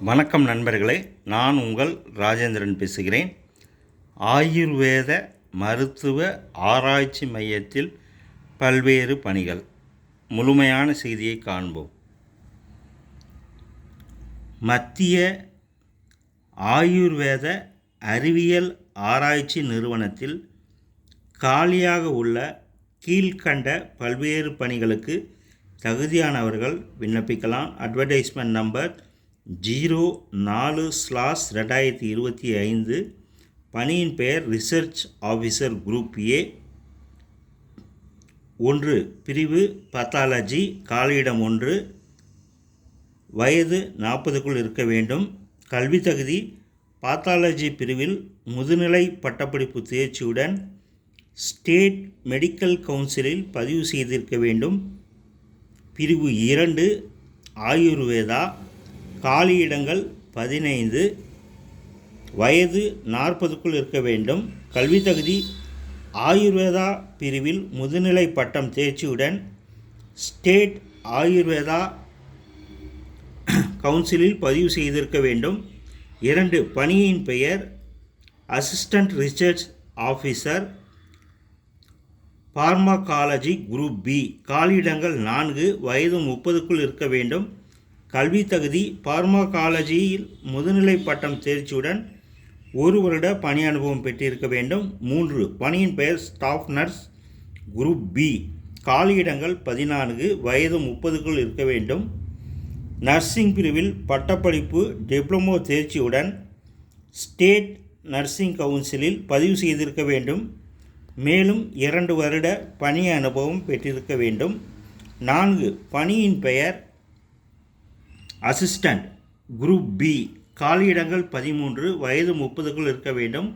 வணக்கம் நண்பர்களே, நான் உங்கள் ராஜேந்திரன் பேசுகிறேன். ஆயுர்வேத மருத்துவ ஆராய்ச்சி மையத்தில் பல்வேறு பணிகள். முழுமையான செய்தியை காண்போம். மத்திய ஆயுர்வேத அறிவியல் ஆராய்ச்சி நிறுவனத்தில் காலியாக உள்ள கீழ்கண்ட பல்வேறு பணிகளுக்கு தகுதியானவர்கள் விண்ணப்பிக்கலாம். Advertisement number 04/2025. பணியின் பெயர் ரிசர்ச் ஆஃபீஸர் குரூப் ஏ. 1. பிரிவு பத்தாலஜி. காலியிடம் 1. வயது 40க்குள் இருக்க வேண்டும். கல்வி தகுதி பாத்தாலஜி பிரிவில் முதுநிலை பட்டப்படிப்பு தேர்ச்சியுடன் ஸ்டேட் மெடிக்கல் கவுன்சிலில் பதிவு செய்திருக்க வேண்டும். பிரிவு 2 ஆயுர்வேதா. காலியிடங்கள் 15. வயது 40க்குள் இருக்க வேண்டும். கல்வி தகுதி ஆயுர்வேதா பிரிவில் முதுநிலை பட்டம் தேர்ச்சியுடன் ஸ்டேட் ஆயுர்வேதா கவுன்சிலில் பதிவு செய்திருக்க வேண்டும். 2. பணியின் பெயர் assistant research officer pharmacology group B. காலியிடங்கள் 4. வயது 30க்குள் இருக்க வேண்டும். கல்வி தகுதி பார்மகாலஜியில் முதுநிலை பட்டம் தேர்ச்சியுடன் 1 வருட பணி அனுபவம் பெற்றிருக்க வேண்டும். 3. பணியின் பெயர் ஸ்டாஃப் நர்ஸ் குரூப் பி. காலியிடங்கள் 14. வயது 30க்குள் இருக்க வேண்டும். நர்சிங் பிரிவில் பட்டப்படிப்பு டிப்ளமோ தேர்ச்சியுடன் ஸ்டேட் நர்சிங் கவுன்சிலில் பதிவு செய்திருக்க வேண்டும். மேலும் 2 வருட பணி அனுபவம் பெற்றிருக்க வேண்டும். 4. பணியின் பெயர் அசிஸ்டண்ட் குரூப் பி. காலியிடங்கள் 13. வயது 30க்குள் இருக்க வேண்டும்.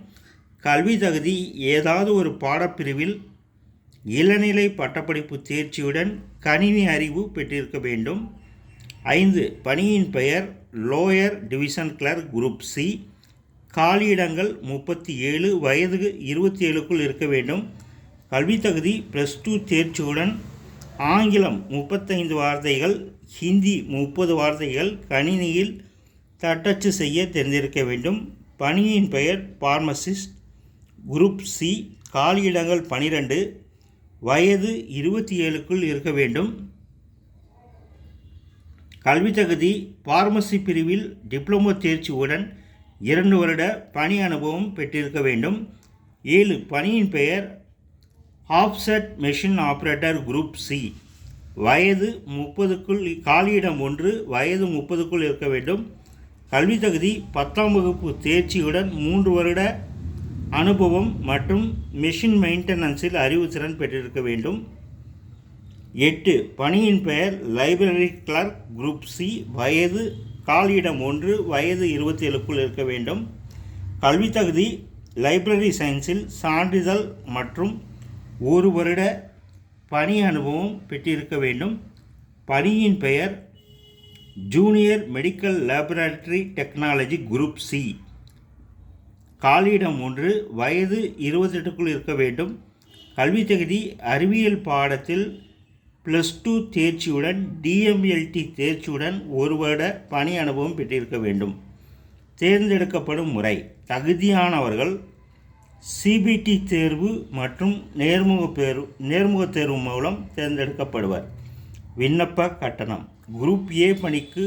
கல்வி தகுதி ஏதாவது ஒரு பாடப்பிரிவில் இளநிலை பட்டப்படிப்பு தேர்ச்சியுடன் கணினி அறிவு பெற்றிருக்க வேண்டும். 5. பணியின் பெயர் lower division clerk group C. காலியிடங்கள் 37. வயது 27க்குள் இருக்க வேண்டும். கல்வி தகுதி +2 தேர்ச்சியுடன் ஆங்கிலம் 35 வார்த்தைகள், ஹிந்தி 30 வார்த்தைகள் கணினியில் தட்டச்சு செய்ய தெரிந்திருக்க வேண்டும். பணியின் பெயர் பார்மசிஸ்ட் குரூப் சி. காலியிடங்கள் 12. வயது 27க்குள் இருக்க வேண்டும். கல்வி தகுதி பார்மசி பிரிவில் டிப்ளமோ தேர்ச்சியுடன் 2 வருட பணி அனுபவம் பெற்றிருக்க வேண்டும். 7. பணியின் பெயர் offset machine operator group C. வயது 30க்குள். காலியிடம் 1. வயது 30க்குள் இருக்க வேண்டும். கல்வி தகுதி 10ஆம் வகுப்பு தேர்ச்சியுடன் 3 வருட அனுபவம் மற்றும் மெஷின் மெயின்டெனன்ஸில் அறிவுத்திறன் பெற்றிருக்க வேண்டும். 8. பணியின் பெயர் லைப்ரரி கிளர்க் குரூப் சி. வயது காலியிடம் 1. வயது 27க்குள் இருக்க வேண்டும். கல்வி தகுதி லைப்ரரி சயின்ஸில் சான்றிதழ் மற்றும் 1 வருட பணி அனுபவம் பெற்றிருக்க வேண்டும். பணியின் பெயர் junior medical laboratory technology group C. காலியிடம் 1. வயது 28க்குள் இருக்க வேண்டும். கல்வி தகுதி அறிவியல் பாடத்தில் +2 தேர்ச்சியுடன் டிஎம்எல்டி தேர்ச்சியுடன் 1 வருட பணி அனுபவம் பெற்றிருக்க வேண்டும். தேர்ந்தெடுக்கப்படும் முறை: தகுதியானவர்கள் சிபிடி தேர்வு மற்றும் நேர்முக தேர்வு மூலம் தேர்ந்தெடுக்கப்படுவர். விண்ணப்ப கட்டணம்: குரூப் ஏ பணிக்கு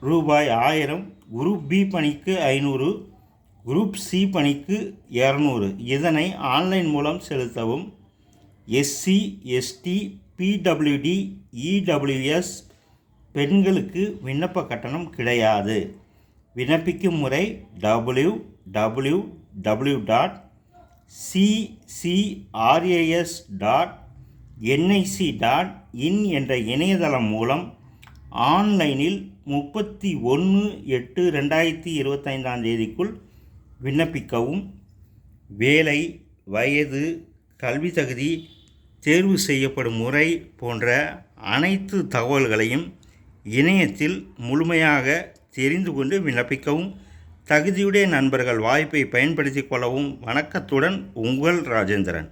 ரூபாய் 1000, குரூப் பி பணிக்கு 500, குரூப் சி பணிக்கு 200. இதனை ஆன்லைன் மூலம் செலுத்தவும். எஸ்சி, எஸ்டி, பிடபிள்யூடி, இடபிள்யூஎஸ் பெண்களுக்கு விண்ணப்ப கட்டணம் கிடையாது. விண்ணப்பிக்கும் முறை www.ccras.nic.in என்ற இணையதளம் மூலம் ஆன்லைனில் 31/8/2025 விண்ணப்பிக்கவும். வேலை, வயது, கல்வி தகுதி, தேர்வு செய்யப்படும் முறை போன்ற அனைத்து தகவல்களையும் இணையத்தில் முழுமையாக தெரிந்து கொண்டு விண்ணப்பிக்கவும். தகுதியுடைய நண்பர்கள் வாய்ப்பை பயன்படுத்திக் கொள்ளவும். வணக்கத்துடன் உங்கள் ராஜேந்திரன்.